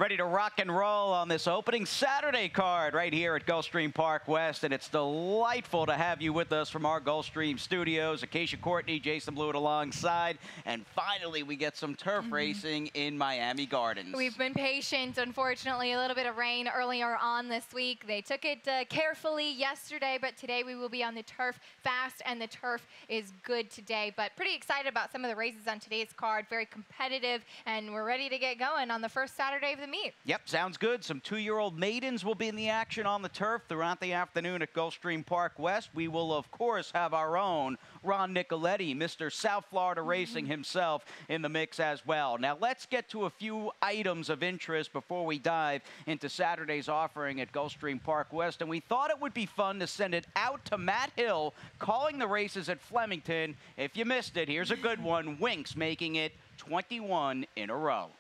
Ready to rock and roll on this opening Saturday card right here at Gulfstream Park West, and it's delightful to have you with us from our Gulfstream studios. Acacia Courtney, Jason Blewett alongside, and finally we get some turf racing in Miami Gardens. We've been patient. Unfortunately, a little bit of rain earlier on this week. They took it carefully yesterday, but today we will be on the turf fast, and the turf is good today. But pretty excited about some of the races on today's card. Very competitive, and we're ready to get going on the first Saturday of the meet. Yep, sounds good. Some 2-year-old maidens will be in the action on the turf throughout the afternoon at Gulfstream Park West. We will, of course, have our own Ron Nicoletti, Mr. South Florida Racing himself, in the mix as well. Now, let's get to a few items of interest before we dive into Saturday's offering at Gulfstream Park West. And we thought it would be fun to send it out to Matt Hill, calling the races at Flemington. If you missed it, here's a good one. Winks making it 21 in a row.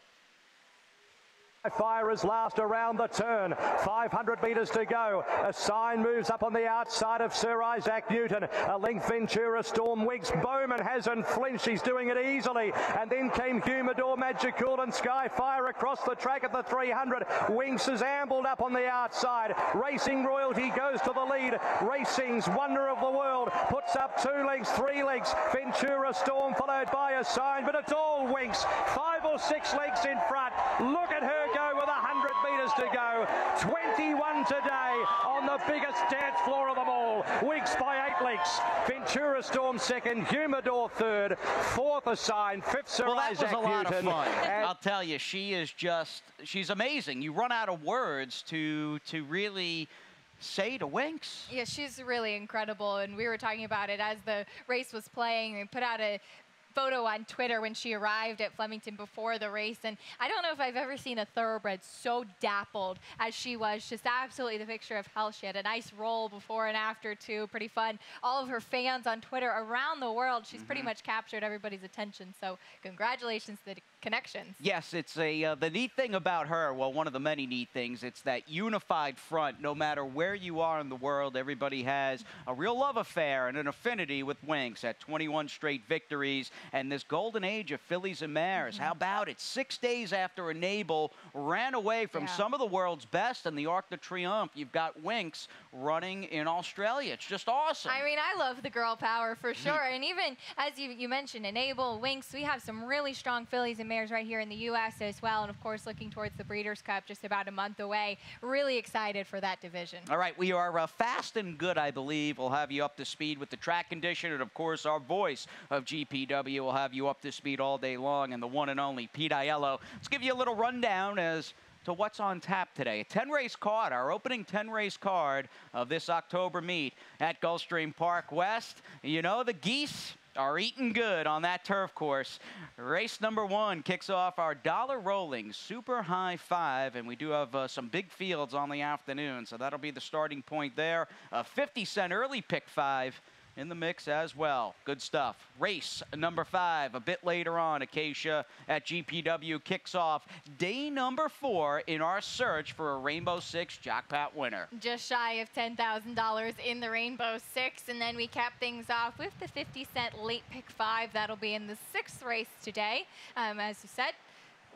Fire is last around the turn. 500 metres to go. A sign moves up on the outside of Sir Isaac Newton. A length Ventura Storm Winks. Bowman hasn't flinched. He's doing it easily. And then came Humidor, Magicool and Skyfire across the track at the 300. Winks is ambled up on the outside. Racing Royalty goes to the lead. Racing's Wonder of the World puts up 2 lengths, 3 lengths. Ventura Storm followed by a sign, but it's all Winks. 5 or 6 lengths in front. Look at her go with 100 metres to go. 21 today on the biggest dance floor of them all. Winks by 8 lengths. Ventura Storm second, Humidor third, fourth a sign, fifth Sir Isaac Newton. Well, that was a lot of fun. I'll tell you, she's amazing. You run out of words to really say to Winks. Yeah, she's really incredible, and we were talking about it as the race was playing. We put out a photo on Twitter when she arrived at Flemington before the race, and I don't know if I've ever seen a thoroughbred so dappled as she was. Just absolutely the picture of health. She had a nice roll before and after too, pretty fun. All of her fans on Twitter around the world, she's pretty much captured everybody's attention, so congratulations to the connections. Yes, it's the neat thing about her, well, one of the many neat things, it's that unified front. No matter where you are in the world, everybody has a real love affair and an affinity with Winks at 21 straight victories and this golden age of fillies and mares. How about it? 6 days after Enable ran away from some of the world's best in the Arc de Triomphe, you've got Winks running in Australia. It's just awesome. I mean, I love the girl power for sure. And even as you mentioned, Enable, Winks, we have some really strong fillies and mares right here in the U.S. as well. And of course, looking towards the Breeders' Cup just about a month away. Really excited for that division. All right, we are fast and good, I believe. We'll have you up to speed with the track condition. And of course, our voice of GPW will have you up to speed all day long. And the one and only Pete Aiello. Let's give you a little rundown as to what's on tap today. A 10-race card, our opening 10-race card of this October meet at Gulfstream Park West. You know, the geese are eating good on that turf course. Race number 1 kicks off our dollar rolling super high 5, and we do have some big fields on the afternoon, so that'll be the starting point there. A 50-cent early pick 5 in the mix as well. Good stuff. Race number 5, a bit later on, Acacia at GPW kicks off day number 4 in our search for a Rainbow Six Jackpot winner. Just shy of $10,000 in the Rainbow Six, and then we cap things off with the 50-cent late pick 5. That'll be in the 6th race today. As you said,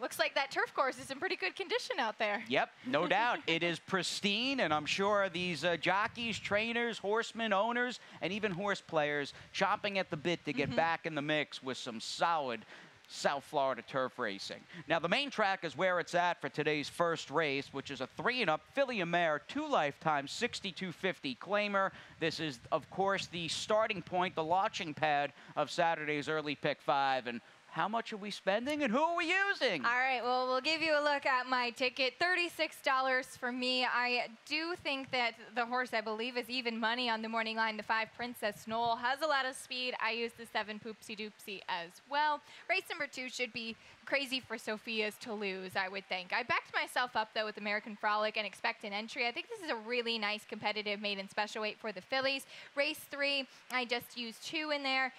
looks like that turf course is in pretty good condition out there. Yep, no doubt. It is pristine, and I'm sure these jockeys, trainers, horsemen, owners, and even horse players chomping at the bit to get back in the mix with some solid South Florida turf racing. Now, the main track is where it's at for today's first race, which is a 3-and-up filly and mare, 2 lifetime 6250 claimer. This is, of course, the starting point, the launching pad of Saturday's early pick 5. And how much are we spending and who are we using? All right, well, we'll give you a look at my ticket. $36 for me. I do think that the horse, I believe, is even money on the morning line. The 5 Princess Knoll has a lot of speed. I use the 7 Poopsie Doopsie as well. Race number 2 should be crazy for Sophia's to lose, I would think. I backed myself up, though, with American Frolic and expect an entry. I think this is a really nice competitive maiden special weight for the fillies. Race 3, I just used 2 in there,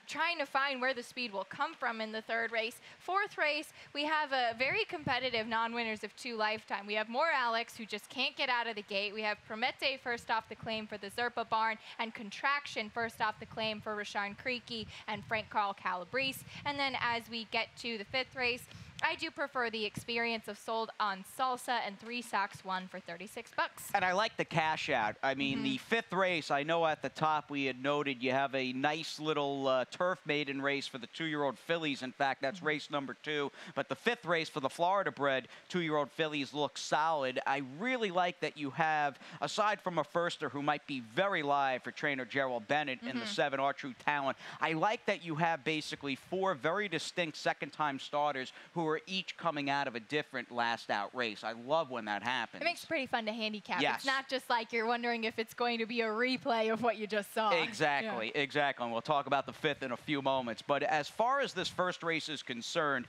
trying to find where the speed will come from in the 3rd race. 4th race, we have a very competitive non-winners of 2 lifetime. We have More Alex, who just can't get out of the gate. We have Promete first off the claim for the Zerpa Barn, and Contraction first off the claim for Rashawn Creaky and Frank Carl Calabrese. And then as we get to the 5th race, I do prefer the experience of Sold on Salsa and 3 socks, 1 for 36 bucks. And I like the cash out. I mean, the 5th race, I know at the top we had noted you have a nice little turf maiden race for the 2-year-old fillies. In fact, that's race number 2. But the 5th race for the Florida bred 2-year-old fillies looks solid. I really like that you have, aside from a firster who might be very live for trainer Gerald Bennett in the 7 Our True Talent, I like that you have basically 4 very distinct second-time starters who are each coming out of a different last-out race. I love when that happens. It makes it pretty fun to handicap. Yes. It's not just like you're wondering if it's going to be a replay of what you just saw. Exactly, exactly. And we'll talk about the 5th in a few moments. But as far as this first race is concerned,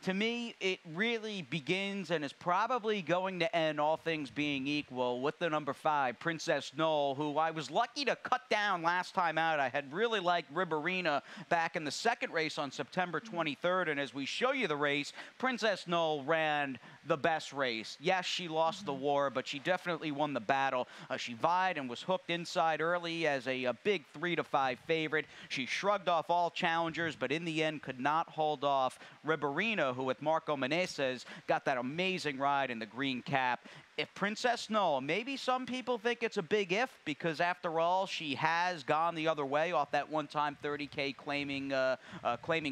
to me, it really begins and is probably going to end, all things being equal, with the number 5, Princess Knoll, who I was lucky to cut down last time out. I had really liked Riberina back in the 2nd race on September 23rd, and as we show you the race, Princess Knoll ran the best race. Yes, she lost the war, but she definitely won the battle. She vied and was hooked inside early as a big 3-5 favorite. She shrugged off all challengers, but in the end could not hold off Riberina, who with Marco Meneses got that amazing ride in the green cap. If Princess Knoll, maybe some people think it's a big if, because after all, she has gone the other way off that one-time 30K claiming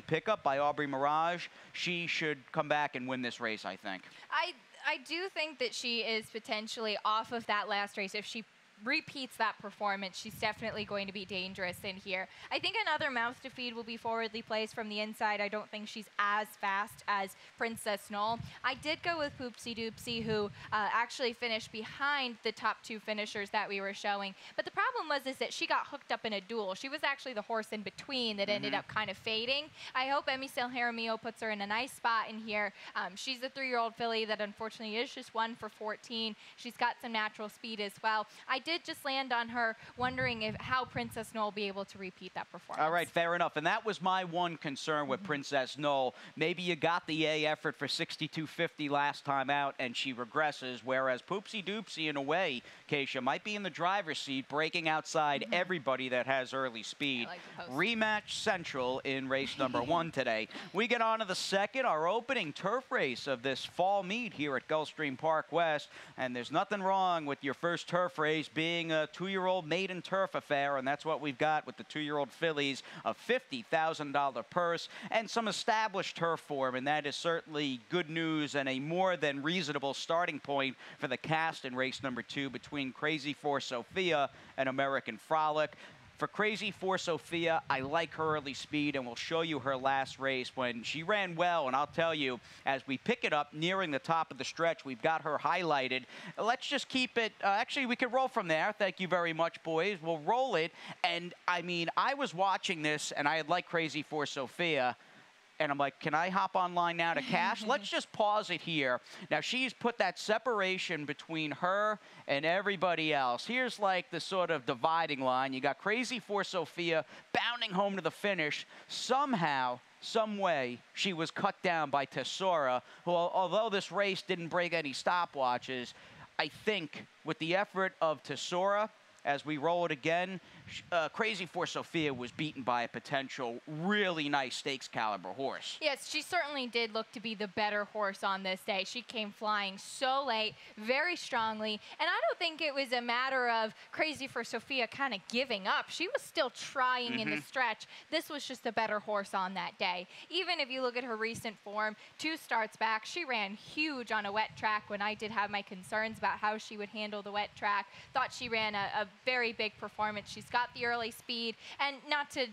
pickup by Aubrey Mirage. She should come back and win this race, I think. I do think that she is potentially off of that last race. If she repeats that performance, she's definitely going to be dangerous in here. I think another mouth to feed will be forwardly placed from the inside. I don't think she's as fast as Princess Knoll. I did go with Poopsie Doopsie, who actually finished behind the top 2 finishers that we were showing. But the problem was that she got hooked up in a duel. She was actually the horse in between that ended up kind of fading. I hope Emisel Jaramillo puts her in a nice spot in here. She's a 3-year-old filly that unfortunately is just 1 for 14. She's got some natural speed as well. I did just land on her, wondering how Princess Knoll will be able to repeat that performance. All right, fair enough. And that was my one concern with Princess Knoll. Maybe you got the A effort for 62.50 last time out, and she regresses, whereas Poopsie Doopsie, in a way, Keisha, might be in the driver's seat, breaking outside everybody that has early speed. Like Rematch Central in race number 1 today. We get on to the 2nd, our opening turf race of this fall meet here at Gulfstream Park West. And there's nothing wrong with your first turf race being a 2-year-old maiden turf affair, and that's what we've got with the 2-year-old fillies, a $50,000 purse and some established turf form, and that is certainly good news and a more than reasonable starting point for the cast in race number 2 between Crazy for Sophia and American Frolic. For Crazy for Sophia, I like her early speed, and we'll show you her last race when she ran well. And I'll tell you, as we pick it up nearing the top of the stretch, we've got her highlighted. Let's just keep it. Actually, we can roll from there. Thank you very much, boys. We'll roll it. And, I mean, I was watching this, and I had liked Crazy for Sophia. And I'm like, can I hop online now to cash? Let's just pause it here. Now, she's put that separation between her and everybody else. Here's like the sort of dividing line. You got Crazy for Sophia bounding home to the finish. Somehow, some way, she was cut down by Tesora, who, although this race didn't break any stopwatches, I think with the effort of Tesora, as we roll it again, Crazy for Sophia was beaten by a potential really nice stakes caliber horse. Yes, she certainly did look to be the better horse on this day. She came flying so late, very strongly, and I don't think it was a matter of Crazy for Sophia kind of giving up. She was still trying in the stretch. This was just a better horse on that day. Even if you look at her recent form, 2 starts back, she ran huge on a wet track when I did have my concerns about how she would handle the wet track. Thought she ran a very big performance. She's got the early speed, and not to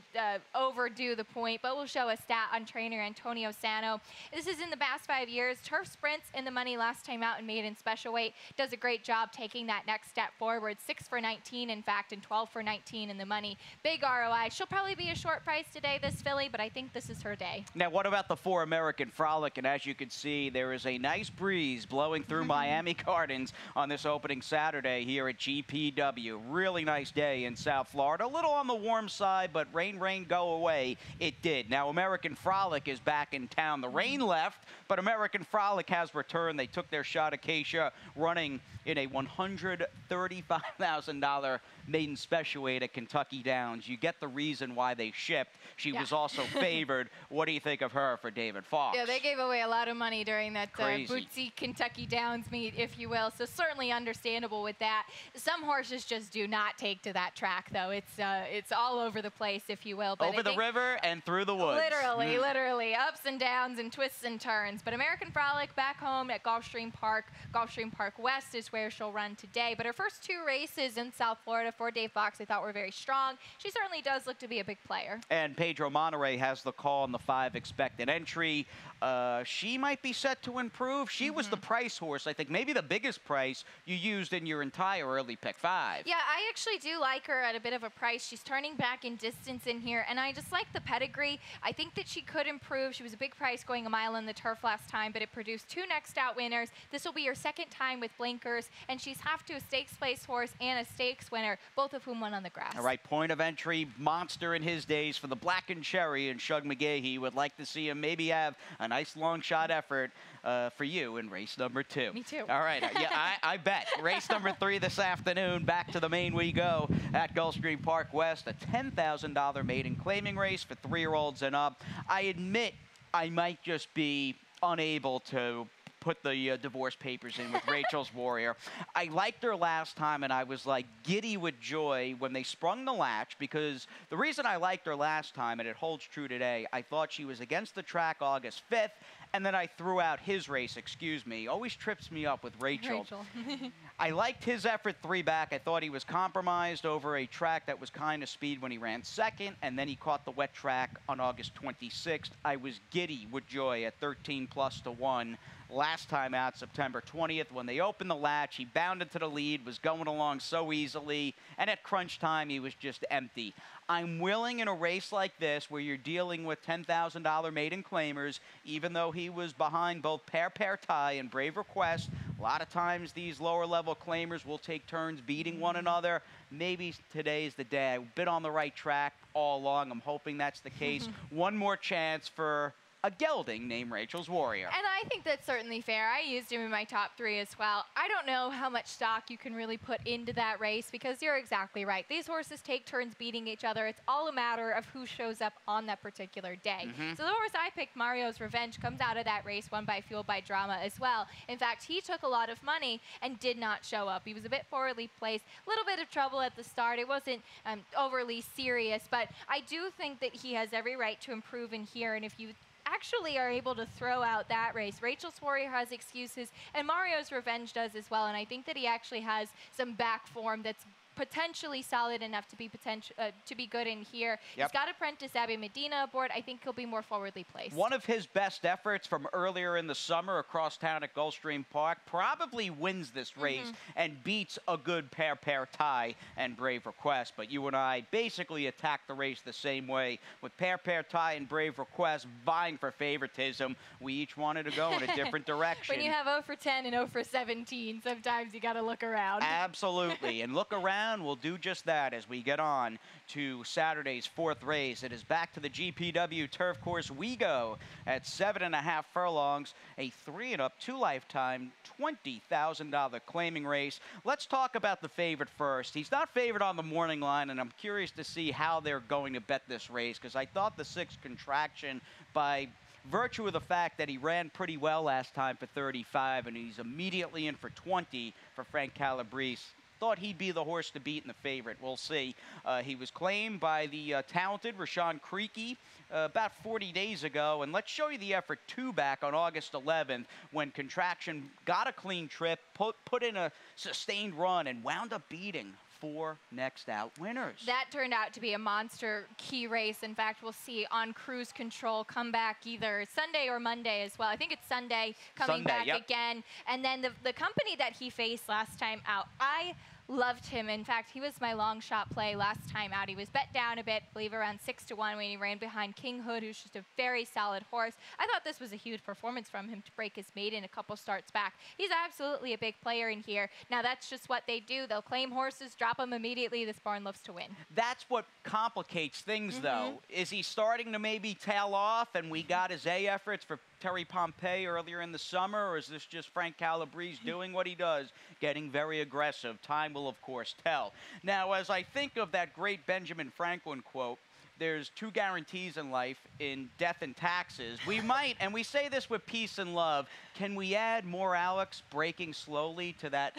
overdo the point, but we'll show a stat on trainer Antonio Sano. This is in the past 5 years. Turf sprints in the money last time out and maiden special weight. Does a great job taking that next step forward. 6 for 19, in fact, and 12 for 19 in the money. Big ROI. She'll probably be a short price today, this filly, but I think this is her day. Now, what about the 4 American Frolic? And as you can see, there is a nice breeze blowing through Miami Gardens on this opening Saturday here at GPW. Really nice day in South Florida. A little on the warm side, but rain, go away. It did. Now, American Frolic is back in town. The rain left, but American Frolic has returned. They took their shot, Acacia, running in a $135,000 maiden special weight at Kentucky Downs. You get the reason why they shipped. She was also favored. What do you think of her for David Fox? Yeah, they gave away a lot of money during that Crazy. Kentucky Downs meet, if you will. So certainly understandable with that. Some horses just do not take to that track, though. It's all over the place, if you will. But over the river and through the woods. Literally, literally. Ups and downs and twists and turns. But American Frolic back home at Gulfstream Park. Gulfstream Park West is where she'll run today. But her first 2 races in South Florida for Dave Fox, I thought were very strong. She certainly does look to be a big player. And Pedro Monterey has the call on the 5 expected entry. She might be set to improve. She was the price horse, I think, maybe the biggest price you used in your entire early pick 5. Yeah, I actually do like her at a bit of a price. She's turning back in distance in here, and I just like the pedigree. I think that she could improve. She was a big price going a mile in the turf last time, but it produced 2 next out winners. This will be her 2nd time with blinkers, and she's half to a stakes place horse and a stakes winner, both of whom won on the grass. All right, point of entry, monster in his days for the Black and Cherry, and Shug McGahee would like to see him maybe have a nice long shot effort for you in race number 2. Me too. All right, yeah, I bet. Race number 3 this afternoon. Back to the main we go at Gulfstream Park West, a $10,000 maiden claiming race for 3-year-olds and up. I admit I might just be unable to put the divorce papers in with Rachel's Warrior. I liked her last time, and I was like giddy with joy when they sprung the latch, because the reason I liked her last time, and it holds true today, I thought she was against the track August 5th, and then I threw out his race, always trips me up with Rachel. I liked his effort 3 back. I thought he was compromised over a track that was kind of speed when he ran 2nd, and then he caught the wet track on August 26th. I was giddy with joy at 13+1. Last time out, September 20th, when they opened the latch, he bounded to the lead, was going along so easily, and at crunch time, he was just empty. I'm willing in a race like this, where you're dealing with $10,000 maiden claimers, even though he was behind both Pair Tie and Brave Request. A lot of times, these lower-level claimers will take turns beating one another. Maybe today's the day. I've been on the right track all along. I'm hoping that's the case. One more chance for a gelding named Rachel's Warrior. And I think that's certainly fair. I used him in my top 3 as well. I don't know how much stock you can really put into that race, because you're exactly right. These horses take turns beating each other. It's all a matter of who shows up on that particular day. So the horse I picked, Mario's Revenge, comes out of that race won by Fueled by Drama as well. In fact, he took a lot of money and did not show up. He was a bit poorly placed, a little bit of trouble at the start. It wasn't overly serious, but I do think that he has every right to improve in here. And if you actually are able to throw out that race, Rachel's Warrior has excuses, and Mario's Revenge does as well. And I think that he actually has some back form that's potentially solid enough to be good in here. He's got Apprentice Abby Medina aboard. I think he'll be more forwardly placed. One of his best efforts from earlier in the summer across town at Gulfstream Park, probably wins this race and beats a good Pair Tie and Brave Request. But you and I basically attacked the race the same way, with Pair Tie and Brave Request vying for favoritism. We each wanted to go in a different direction. When you have 0 for 10 and 0 for 17, sometimes you got to look around. Absolutely. And look around. We'll do just that as we get on to Saturday's 4th race. It is back to the GPW turf course we go at 7.5 furlongs, a 3 and up 2 lifetime, $20,000 claiming race. Let's talk about the favorite first. He's not favored on the morning line, and I'm curious to see how they're going to bet this race, because I thought the 6th Contraction, by virtue of the fact that he ran pretty well last time for 35, and he's immediately in for 20 for Frank Calabrese, thought he'd be the horse to beat in the favorite. We'll see. He was claimed by the talented Rashawn Creaky about 40 days ago. And let's show you the effort 2 back on August 11th, when Contraction got a clean trip, put in a sustained run, and wound up beating 4 next out winners. That turned out to be a monster key race. In fact, we'll see On Cruise Control come back either Sunday or Monday as well. I think it's Sunday coming back again. And then the company that he faced last time out, I loved him. In fact, he was my long shot play last time out. He was bet down a bit, I believe around 6-1 when he ran behind King Hood, who's just a very solid horse. I thought this was a huge performance from him to break his maiden a couple starts back. He's absolutely a big player in here. Now, that's just what they do. They'll claim horses, drop them immediately. This barn loves to win. That's what complicates things, though. Is he starting to maybe tail off, and we got his A efforts for Terry Pompey earlier in the summer, or is this just Frank Calabrese doing what he does, getting very aggressive? Time will, of course, tell. Now, as I think of that great Benjamin Franklin quote, there's two guarantees in life, in death and taxes. We might, and we say this with peace and love, can we add more Alex braking slowly to that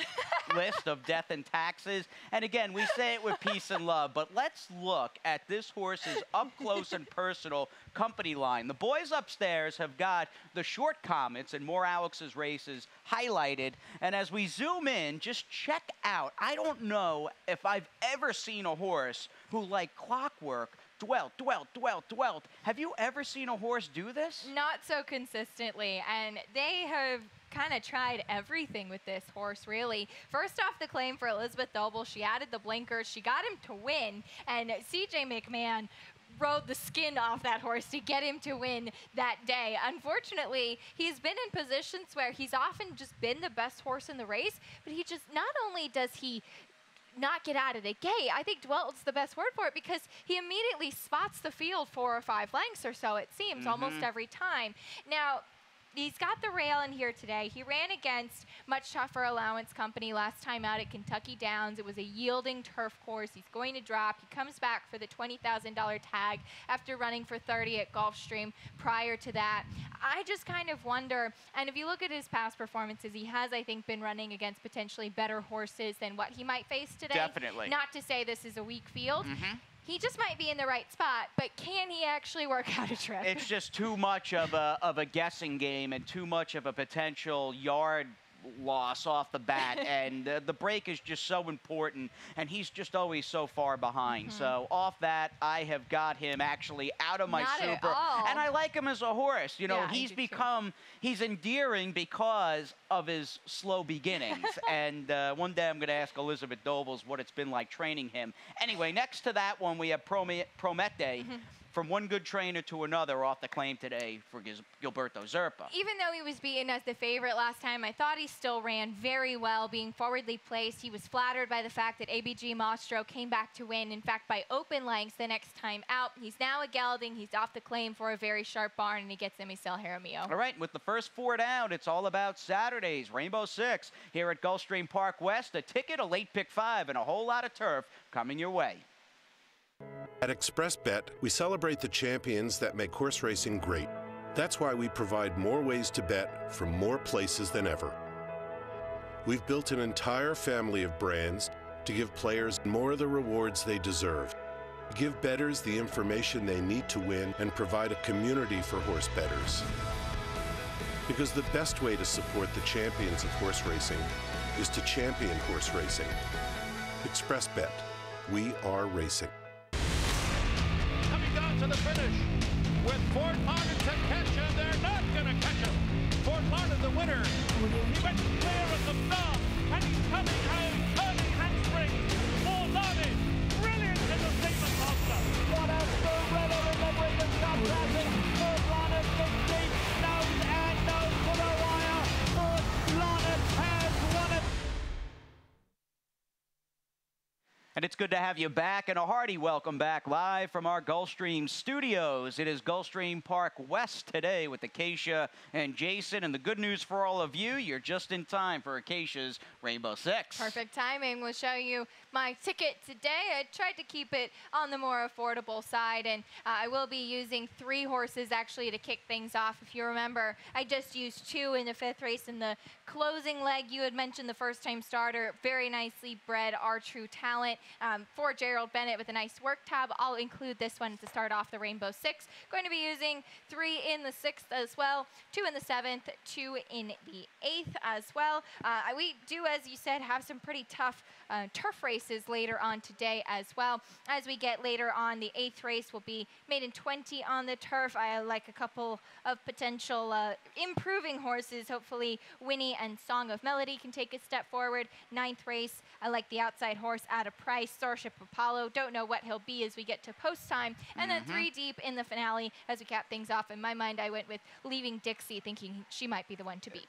list of death and taxes? And again, we say it with peace and love, but let's look at this horse's up close and personal company line. The boys upstairs have got the short comments and more Alex's races highlighted. And as we zoom in, just check out, I don't know if I've ever seen a horse who, like clockwork, dwelt. Have you ever seen a horse do this? Not so consistently, and they have kind of tried everything with this horse, really. First off, the claim for Elizabeth Noble, she added the blinkers, she got him to win, and C.J. McMahon rode the skin off that horse to get him to win that day. Unfortunately, he's been in positions where he's often just been the best horse in the race, but he just, not only does he not get out of the gate, I think dwelt's the best word for it, because he immediately spots the field 4 or 5 lengths or so, it seems, almost every time. Now, he's got the rail in here today. He ran against much tougher allowance company last time out at Kentucky Downs. It was a yielding turf course. He's going to drop. He comes back for the $20,000 tag after running for 30 at Gulfstream prior to that. I just kind of wonder, and if you look at his past performances, he has, I think, been running against potentially better horses than what he might face today. Definitely. Not to say this is a weak field. He just might be in the right spot, but can he actually work out a trip? It's just too much of a guessing game and too much of a potential yard loss off the bat. And the break is just so important, and he's just always so far behind. So off that, I have got him actually out of my Not at super. all. And I like him as a horse. You know, Yeah, he's I do become, he's endearing because of his slow beginnings. And one day I'm going to ask Elizabeth Nobles what it's been like training him. Anyway, next to that one, we have Promete. From one good trainer to another off the claim today for Gilberto Zerpa. Even though he was beaten as the favorite last time, I thought he still ran very well, being forwardly placed. He was flattered by the fact that ABG Mastro came back to win, in fact, by open lengths the next time out. He's now a gelding. He's off the claim for a very sharp barn, and he gets Emicel Jaramillo. All right, with the first 4 down, it's all about Saturdays. Rainbow 6 here at Gulfstream Park West. A ticket, a late pick 5, and a whole lot of turf coming your way. At ExpressBet, we celebrate the champions that make horse racing great. That's why we provide more ways to bet from more places than ever. We've built an entire family of brands to give players more of the rewards they deserve, give bettors the information they need to win, and provide a community for horse bettors. Because the best way to support the champions of horse racing is to champion horse racing. ExpressBet. We are racing. Coming down to the finish with Fort Lauderdale to catch him. They're not going to catch him. Fort Lauderdale, the winner. He went clear at the start, and he's coming home, turning handspring. Fort Lauderdale, brilliant in the Steven Monster. What a thriller in the Breeders' Cup Classic. Fort Lauderdale gets deep, nose and nose to the wire. Fort Lauderdale has won it. And it's good to have you back, and a hearty welcome back live from our Gulfstream studios. It is Gulfstream Park West today with Acacia and Jason. And the good news for all of you, you're just in time for Acacia's Rainbow 6. Perfect timing. We'll show you my ticket today. I tried to keep it on the more affordable side, and I will be using 3 horses actually to kick things off. If you remember, I just used 2 in the 5th race in the closing leg. You had mentioned the first-time starter, very nicely bred, Our True Talent. For Gerald Bennett with a nice work tab. I'll include this one to start off the Rainbow 6. Going to be using 3 in the 6th as well, 2 in the 7th, 2 in the 8th as well. We do, as you said, have some pretty tough turf races later on today as well. As we get later on, the 8th race will be maiden 20 on the turf. I like a couple of potential improving horses. Hopefully Winnie and Song of Melody can take a step forward. 9th race, I like the outside horse at a price. Starship Apollo, don't know what he'll be as we get to post time. And then 3 deep in the finale as we cap things off. In my mind, I went with Leaving Dixie, thinking she might be the one to beat.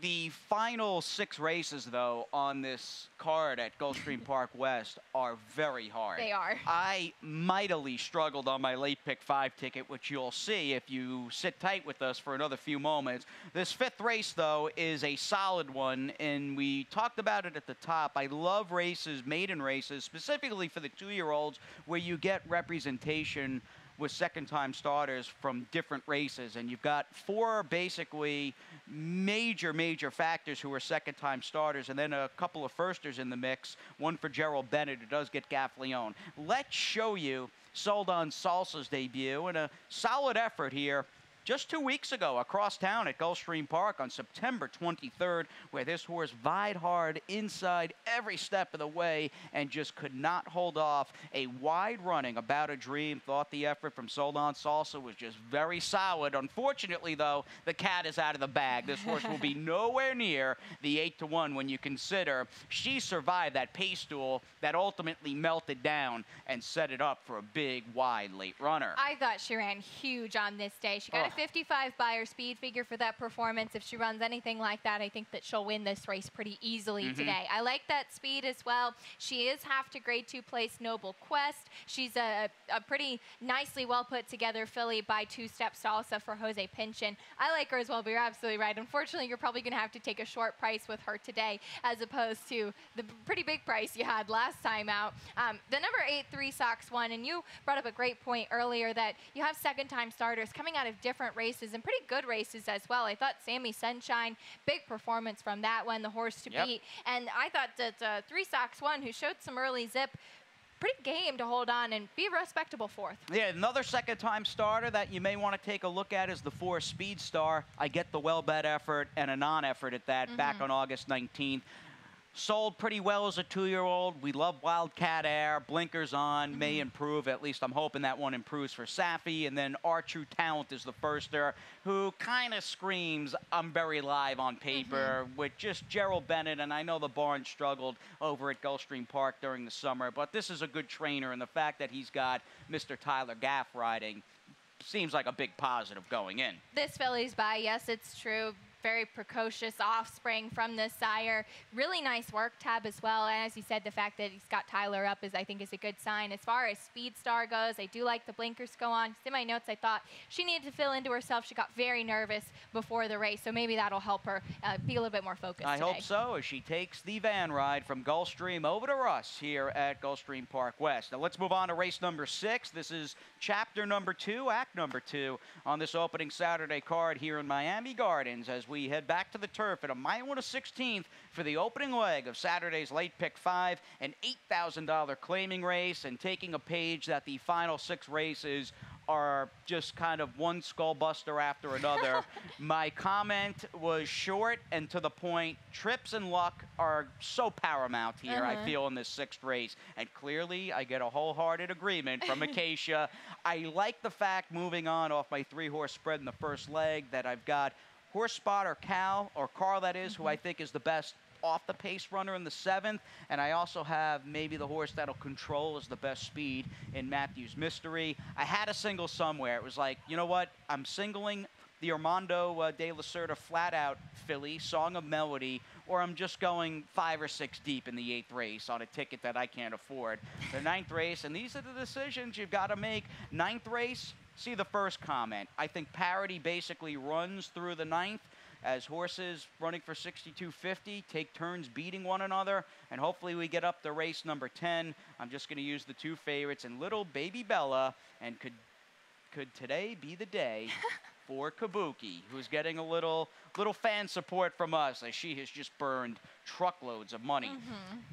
The final 6 races, though, on this card at Gulfstream Park West are very hard. They are. I mightily struggled on my late pick 5 ticket, which you'll see if you sit tight with us for another few moments. This 5th race, though, is a solid one, and we talked about it at the top. I love races, maiden races, specifically for the 2-year-olds, where you get representation with second-time starters from different races. And you've got 4 basically major factors who are second-time starters, and then a couple of firsters in the mix, one for Gerald Bennett, who does get Gaffleone. Let's show you Sold on Salsa's debut, and a solid effort here just 2 weeks ago across town at Gulfstream Park on September 23rd, where this horse vied hard inside every step of the way and just could not hold off a wide running About a Dream. Thought the effort from Sold on Salsa was just very solid. Unfortunately, though, the cat is out of the bag. This horse will be nowhere near the 8-1 when you consider she survived that pace duel that ultimately melted down and set it up for a big, wide late runner. I thought she ran huge on this day. She got a 55 Beyer speed figure for that performance. If she runs anything like that, I think that she'll win this race pretty easily today. I like that speed as well. She is half to grade 2 place Noble Quest. She's a pretty nicely well put together filly by 2 Step Salsa for Jose Pinchin. I like her as well, but you're absolutely right. Unfortunately, you're probably going to have to take a short price with her today as opposed to the pretty big price you had last time out. The number 8 3 Sox won, and you brought up a great point earlier that you have second-time starters coming out of different races and pretty good races as well. I thought Sammy Sunshine, big performance from that one, the horse to beat. And I thought that 3 Sox won, who showed some early zip, pretty game to hold on and be a respectable 4th. Yeah, another second-time starter that you may want to take a look at is the 4 Speed Star. I get the well-bet effort and a non-effort at that back on August 19th. Sold pretty well as a 2-year-old. We love Wildcat Air. Blinkers on, may improve. At least I'm hoping that one improves for Safi. And then Our True Talent is the firster, who kind of screams, I'm very live on paper, with just Gerald Bennett. And I know the barn struggled over at Gulfstream Park during the summer, but this is a good trainer. And the fact that he's got Mr. Tyler Gaff riding seems like a big positive going in. This filly's by, yes, it's true. Very precocious offspring from this sire. Really nice work tab as well. And as you said, the fact that he's got Tyler up I think is a good sign. As far as Speed Star goes, I do like the blinkers go on. Just in my notes, I thought she needed to fill into herself. She got very nervous before the race, so maybe that'll help her be a little bit more focused I today. hope so, as she takes the van ride from Gulfstream over to us here at Gulfstream Park West. Now let's move on to race number 6. This is chapter number 2, act number 2 on this opening Saturday card here in Miami Gardens, as we head back to the turf at a mile and a 16th for the opening leg of Saturday's late pick 5, an $8,000 claiming race, and taking a page that the final 6 races are just kind of one skull buster after another. My comment was short and to the point. Trips and luck are so paramount here, I feel, in this 6th race. And clearly, I get a wholehearted agreement from Acacia. I like the fact, moving on off my 3-horse spread in the first leg, that I've got Horse Spot or Carl, that is, who I think is the best off the pace runner in the 7th, and I also have maybe the horse that'll control as the best speed in Matthew's Mystery. I had a single somewhere. It was like, you know what? I'm singling the Armando de la Cerda flat-out filly, Song of Melody, or I'm just going 5 or 6 deep in the 8th race on a ticket that I can't afford. The 9th race, and these are the decisions you've got to make. 9th race, see the first comment. I think parity basically runs through the 9th as horses running for 62.50 take turns beating one another, and hopefully we get up to race number 10. I'm just going to use the 2 favorites and Little Baby Bella, and could today be the day for Kabuki, who's getting a little fan support from us, as she has just burned truckloads of money.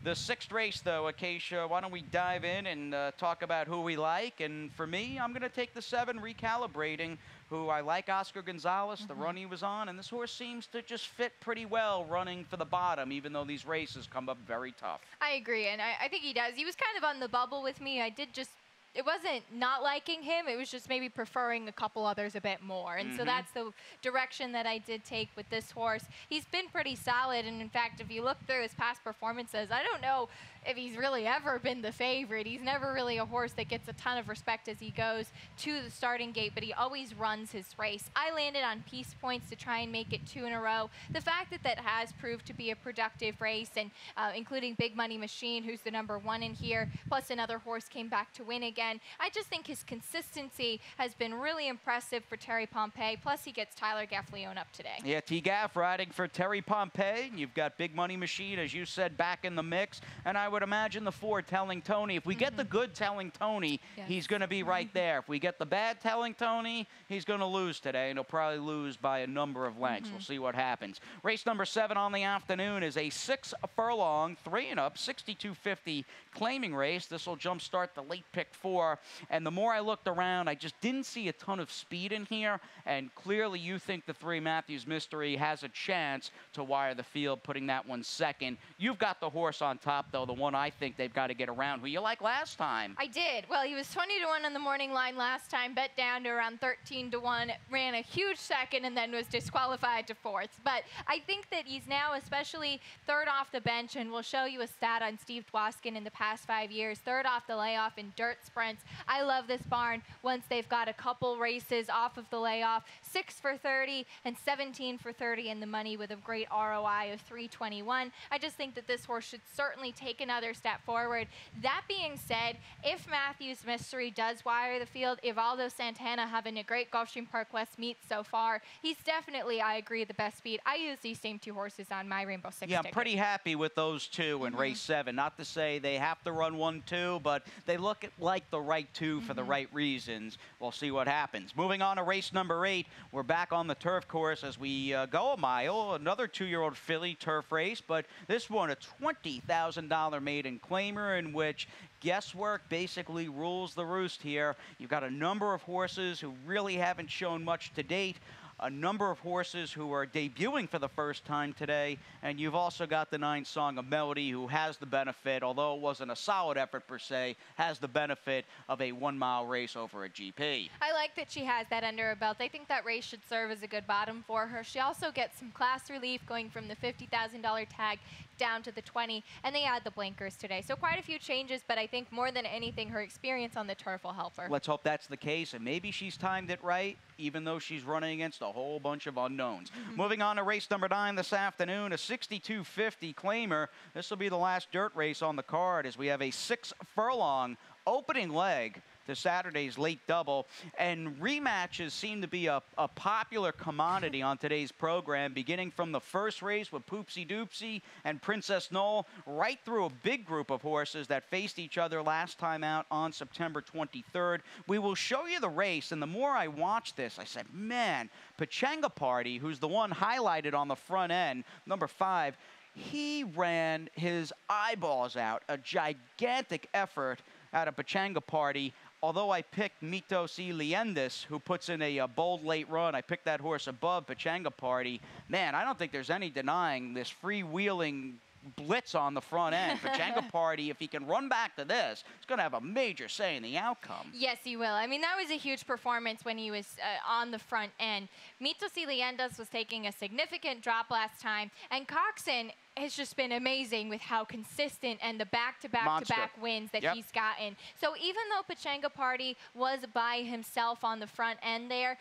The 6th race, though, Acacia, why don't we dive in and talk about who we like? And for me, I'm going to take the 7, Recalibrating, who I like Oscar Gonzalez, the run he was on, and this horse seems to just fit pretty well running for the bottom, even though these races come up very tough. I agree, and I think he does. He was kind of on the bubble with me. I did just it wasn't not liking him. It was just maybe preferring a couple others a bit more. And so that's the direction that I did take with this horse. He's been pretty solid. And in fact, if you look through his past performances, I don't know if he's really ever been the favorite. He's never really a horse that gets a ton of respect as he goes to the starting gate, but he always runs his race. I landed on piece points to try and make it 2 in a row. The fact that that has proved to be a productive race, and including Big Money Machine, who's the #1 in here, plus another horse came back to win again. I just think his consistency has been really impressive for Terry Pompey, plus he gets Tyler Gaffleone up today. Yeah, T-Gaff riding for Terry Pompey. You've got Big Money Machine, as you said, back in the mix, and I would imagine the 4 Telling Tony. If we get the good Telling Tony, he's going to be right there. If we get the bad Telling Tony, he's going to lose today, and he'll probably lose by a number of lengths. We'll see what happens. Race number 7 on the afternoon is a 6 furlong, 3 and up, 62.50 claiming race. This will jumpstart the late pick 4, and the more I looked around, I just didn't see a ton of speed in here, and clearly you think the 3 Matthews Mystery has a chance to wire the field, putting that one second. You've got the horse on top, though, the one I think they've got to get around, who you like last time. I did. Well, he was 20 to 1 on the morning line last time, bet down to around 13 to 1, ran a huge second, and then was disqualified to 4th. But I think that he's now, especially 3rd off the bench, and we'll show you a stat on Steve Dwoskin in the past 5 years, 3rd off the layoff in dirt sprints. I love this barn once they've got a couple races off of the layoff, 6 for 30 and 17 for 30 in the money with a great ROI of 321. I just think that this horse should certainly take another step forward. That being said, if Matthews Mystery does wire the field, Evaldo Santana having a great Gulfstream Park West meet so far, he's definitely, I agree, the best speed. I use these same 2 horses on my Rainbow Six Yeah, ticket. I'm pretty happy with those 2 in race 7. Not to say they have to run 1-2, but they look like the right 2 for the right reasons. We'll see what happens. Moving on to race number 8, we're back on the turf course as we go a mile. Another 2-year-old filly turf race, but this one a $20,000 maiden claimer in which guesswork basically rules the roost here. You've got a number of horses who really haven't shown much to date, a number of horses who are debuting for the first time today, and you've also got the 9 Song of Melody, who has the benefit, although it wasn't a solid effort per se, has the benefit of a 1-mile race over a GP. I like that she has that under her belt. I think that race should serve as a good bottom for her. She also gets some class relief going from the $50,000 tag down to the 20, and they add the blinkers today. So quite a few changes, but I think more than anything, her experience on the turf will help her. Let's hope that's the case, and maybe she's timed it right, even though she's running against a whole bunch of unknowns. Moving on to race number 9 this afternoon, a 62.50 claimer. This will be the last dirt race on the card as we have a 6 furlong opening leg to Saturday's late double, and rematches seem to be a popular commodity on today's program, beginning from the first race with Poopsie Doopsie and Princess Knoll, right through a big group of horses that faced each other last time out on September 23rd. We will show you the race, and the more I watched this, I said, man, Pachanga Party, who's the one highlighted on the front end, number 5, he ran his eyeballs out, a gigantic effort out of Pachanga Party. Although I picked Mitos y Leyendas, who puts in a bold late run, I picked that horse above Pachanga Party. Man, I don't think there's any denying this freewheeling blitz on the front end. Pachanga Party, if he can run back to this, it's going to have a major say in the outcome. Yes, he will. I mean, that was a huge performance when he was on the front end. Mitos y Leyendas was taking a significant drop last time, and Coxon has just been amazing with how consistent and the back-to-back-to-back wins that he's gotten. So even though Pachanga Party was by himself on the front end there,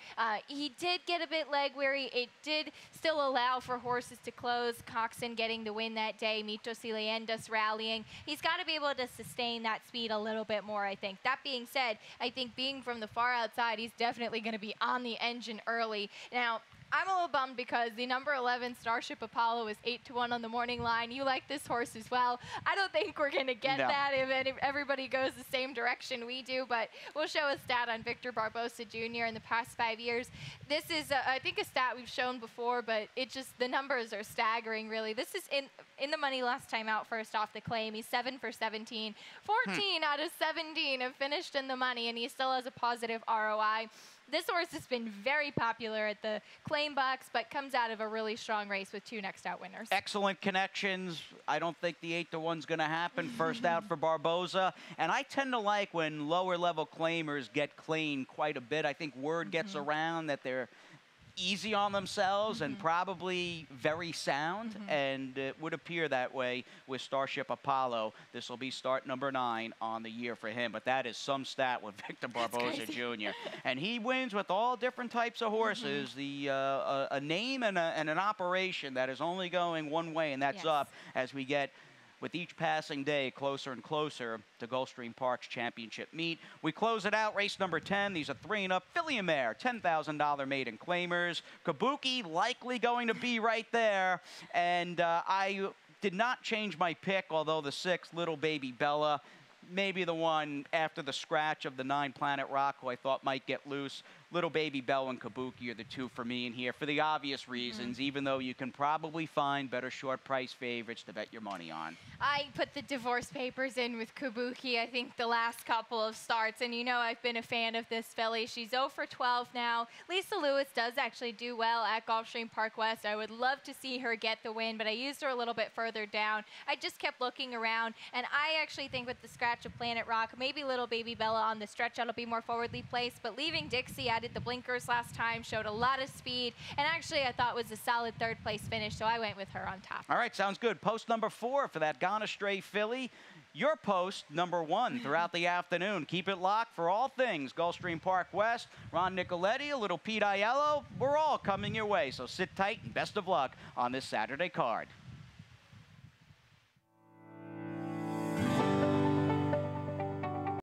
he did get a bit leg weary. It did still allow for horses to close. Coxon getting the win that day, Mitos y Leyendas rallying. He's got to be able to sustain that speed a little bit more, I think. That being said, I think being from the far outside, he's definitely going to be on the engine early. Now, I'm a little bummed because the number 11 Starship Apollo is 8 to 1 on the morning line. You like this horse as well. I don't think we're going to get that if everybody goes the same direction we do, but we'll show a stat on Victor Barbosa Jr. in the past 5 years. This is, I think, a stat we've shown before, but it just, the numbers are staggering, really. This is in the money last time out, first off the claim. He's 7 for 17. 14 out of 17 have finished in the money, and he still has a positive ROI. This horse has been very popular at the claim box, but comes out of a really strong race with 2 next out winners. Excellent connections. I don't think the 8-to-1's going to happen. First out for Barboza. And I tend to like when lower level claimers get clean quite a bit. I think word gets around that they're easy on themselves and probably very sound, and it would appear that way with Starship Apollo. This will be start number 9 on the year for him, but that is some stat with Victor Barboza Jr. And he wins with all different types of horses. A name and an operation that is only going one way, and that's up as we get, with each passing day, closer and closer to Gulfstream Park's championship meet. We close it out, race number 10. These are 3 and up. Filly and Mare, $10,000 maiden claimers. Kabuki likely going to be right there. And I did not change my pick, although the 6th, Little Baby Bella, maybe the one after the scratch of the 9 Planet Rock, who I thought might get loose. Little Baby Bell and Kabuki are the 2 for me in here for the obvious reasons, even though you can probably find better short price favorites to bet your money on. I put the divorce papers in with Kabuki, I think, the last couple of starts. And you know I've been a fan of this filly. She's 0 for 12 now. Lisa Lewis does actually do well at Gulfstream Park West. I would love to see her get the win, but I used her a little bit further down. I just kept looking around, and I actually think with the scratch of Planet Rock, maybe Little Baby Bella on the stretch out will be more forwardly placed, but leaving Dixie, I did the blinkers last time, showed a lot of speed, and actually I thought was a solid 3rd place finish, so I went with her on top. All right, sounds good. Post number 4 for that Gone Astray filly. Your post number 1 throughout the afternoon. Keep it locked for all things Gulfstream Park West. Ron Nicoletti, a little Pete Aiello. We're all coming your way, so sit tight and best of luck on this Saturday card.